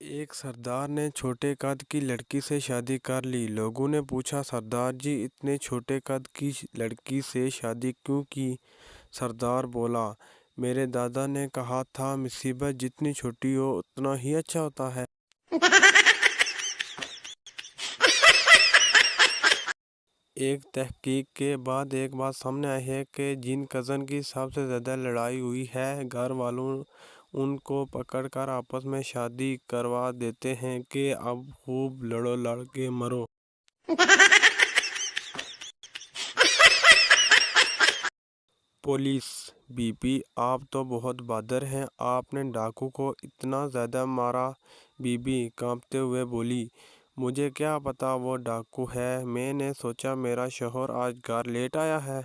एक सरदार ने छोटे कद की लड़की से शादी कर ली। लोगों ने पूछा, सरदार जी इतने छोटे कद की लड़की से शादी क्यों की? सरदार बोला, मेरे दादा ने कहा था मुसीबत जितनी छोटी हो उतना ही अच्छा होता है। एक तहकीक के बाद एक बात सामने आई है कि जिन कज़न की सबसे ज़्यादा लड़ाई हुई है, घर वालों उनको पकड़कर आपस में शादी करवा देते हैं कि अब खूब लड़ो, लड़ के मरो। पुलिस, बीबी आप तो बहुत बहादुर हैं, आपने डाकू को इतना ज़्यादा मारा। बीबी कांपते हुए बोली, मुझे क्या पता वो डाकू है, मैंने सोचा मेरा शौहर आज घर लेट आया है।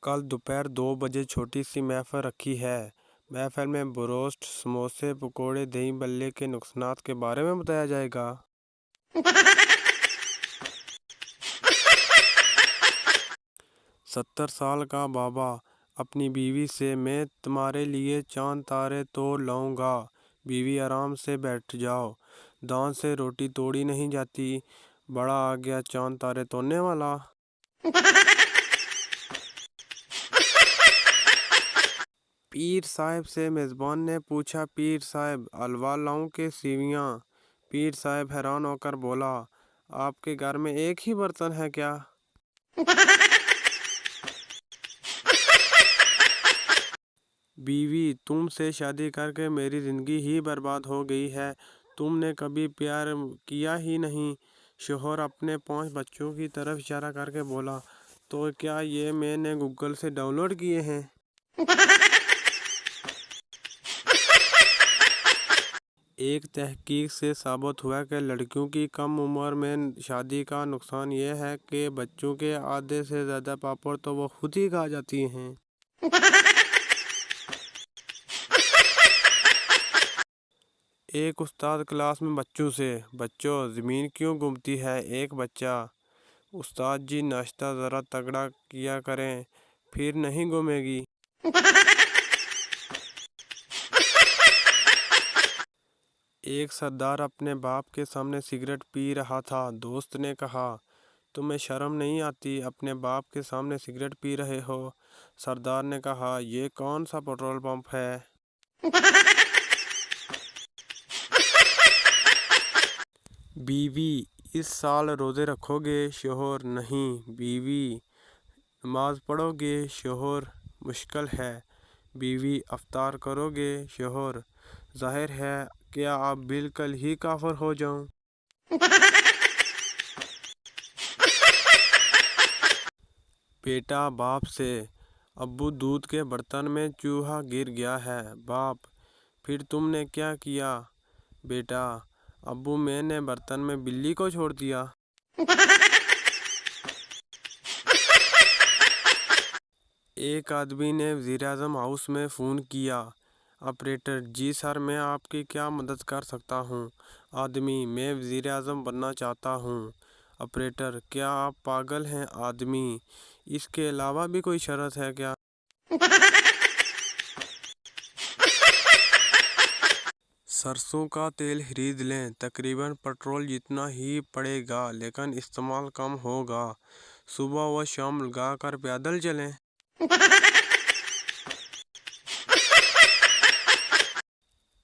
कल दोपहर 2 बजे छोटी सी महफिल रखी है। महफिल में ब्रोस्ट, समोसे, पकोड़े, दही बल्ले के नुकसानात के बारे में बताया जाएगा। 70 साल का बाबा अपनी बीवी से, मैं तुम्हारे लिए चांद तारे तोड़ लाऊंगा। बीवी आराम से बैठ जाओ, दांत से रोटी तोड़ी नहीं जाती। बड़ा आ गया चांद तारे तोड़ने वाला। पीर साहब से मेज़बान ने पूछा, पीर साहब हलवा लाऊं के सीवियाँ? पीर साहब हैरान होकर बोला, आपके घर में एक ही बर्तन है क्या? बीवी, तुमसे शादी करके मेरी ज़िंदगी ही बर्बाद हो गई है, तुमने कभी प्यार किया ही नहीं। शौहर अपने 5 बच्चों की तरफ इशारा करके बोला, तो क्या ये मैंने गूगल से डाउनलोड किए हैं? एक तहकीक से साबित हुआ कि लड़कियों की कम उम्र में शादी का नुकसान यह है कि बच्चों के आधे से ज़्यादा पापड़ तो वो खुद ही खा जाती हैं। एक उस्ताद क्लास में बच्चों से, बच्चों ज़मीन क्यों घूमती है? एक बच्चा, उस्ताद जी नाश्ता ज़रा तगड़ा किया करें, फिर नहीं घूमेगी। एक सरदार अपने बाप के सामने सिगरेट पी रहा था। दोस्त ने कहा, तुम्हें शर्म नहीं आती, अपने बाप के सामने सिगरेट पी रहे हो? सरदार ने कहा, ये कौन सा पेट्रोल पंप है? बीवी, इस साल रोज़े रखोगे? शौहर, नहीं। बीवी, नमाज पढ़ोगे? शौहर, मुश्किल है। बीवी, अफ्तार करोगे? शौहर, जाहिर है, क्या आप बिल्कुल ही काफिर हो जाऊं? बेटा बाप से, अब्बू दूध के बर्तन में चूहा गिर गया है। बाप, फिर तुमने क्या किया? बेटा, अब्बू मैंने बर्तन में बिल्ली को छोड़ दिया। एक आदमी ने वज़ीर-ए-आज़म हाउस में फ़ोन किया। ऑपरेटर, जी सर, मैं आपकी क्या मदद कर सकता हूँ? आदमी, मैं वज़ीर-ए-आज़म बनना चाहता हूँ। ऑपरेटर, क्या आप पागल हैं? आदमी, इसके अलावा भी कोई शर्त है क्या? सरसों का तेल खरीद लें, तकरीबन पेट्रोल जितना ही पड़ेगा, लेकिन इस्तेमाल कम होगा। सुबह व शाम लगाकर पैदल चलें।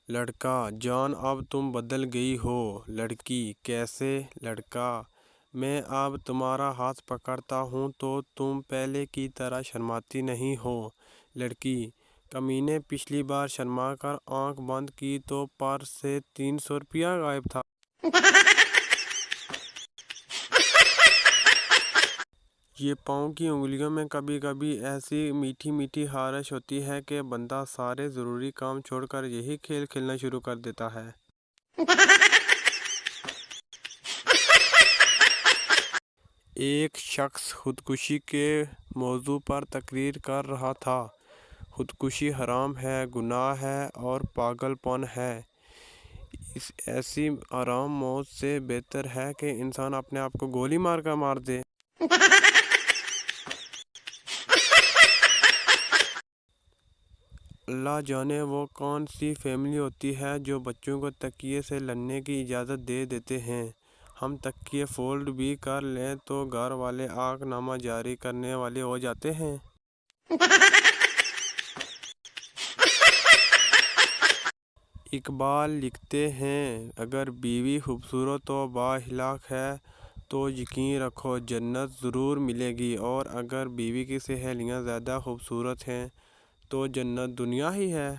लड़का, जान अब तुम बदल गई हो। लड़की, कैसे? लड़का, मैं अब तुम्हारा हाथ पकड़ता हूँ तो तुम पहले की तरह शर्माती नहीं हो। लड़की, कमीने, पिछली बार शर्मा कर आँख बंद की तो पर्स से 300 रुपया गायब था। ये पाँव की उंगलियों में कभी कभी ऐसी मीठी मीठी खारिश होती है कि बंदा सारे ज़रूरी काम छोड़कर यही खेल खेलना शुरू कर देता है। एक शख्स खुदकुशी के मौजू पर तकरीर कर रहा था। खुदकुशी हराम है, गुनाह है और पागलपन है। इस ऐसी हराम मौत से बेहतर है कि इंसान अपने आप को गोली मार कर मार दे। اللہ جانے وہ کون سی فیملی ہوتی ہے جو بچوں کو تکیے سے لڑنے کی اجازت دے دیتے ہیں۔ ہم تکیے فولڈ بھی کر لیں تو گھر والے آنکھ نامہ جاری کرنے والے ہو جاتے ہیں۔ اقبال لکھتے ہیں اگر بیوی خوبصورت و بااخلاق ہے تو یقین رکھو جنت ضرور ملے گی، اور اگر بیوی کی سہیلیاں زیادہ خوبصورت ہیں تو جنت دنیا ہی ہے۔